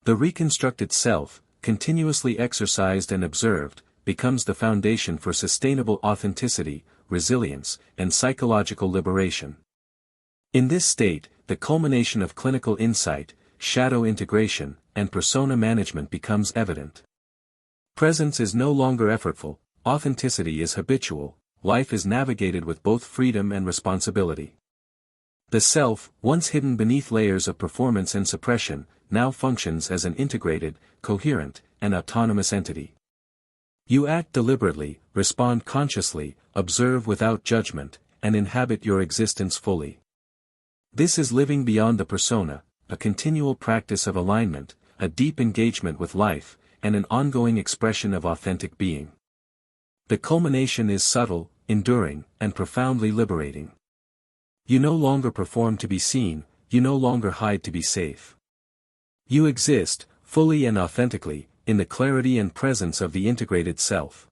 The reconstructed self, continuously exercised and observed, becomes the foundation for sustainable authenticity, resilience, and psychological liberation. In this state, the culmination of clinical insight, shadow integration, and persona management becomes evident. Presence is no longer effortful, authenticity is habitual, life is navigated with both freedom and responsibility. The self, once hidden beneath layers of performance and suppression, now functions as an integrated, coherent, and autonomous entity. You act deliberately, respond consciously, observe without judgment, and inhabit your existence fully. This is living beyond the persona, a continual practice of alignment, a deep engagement with life, and an ongoing expression of authentic being. The culmination is subtle, enduring, and profoundly liberating. You no longer perform to be seen, you no longer hide to be safe. You exist, fully and authentically, in the clarity and presence of the integrated self.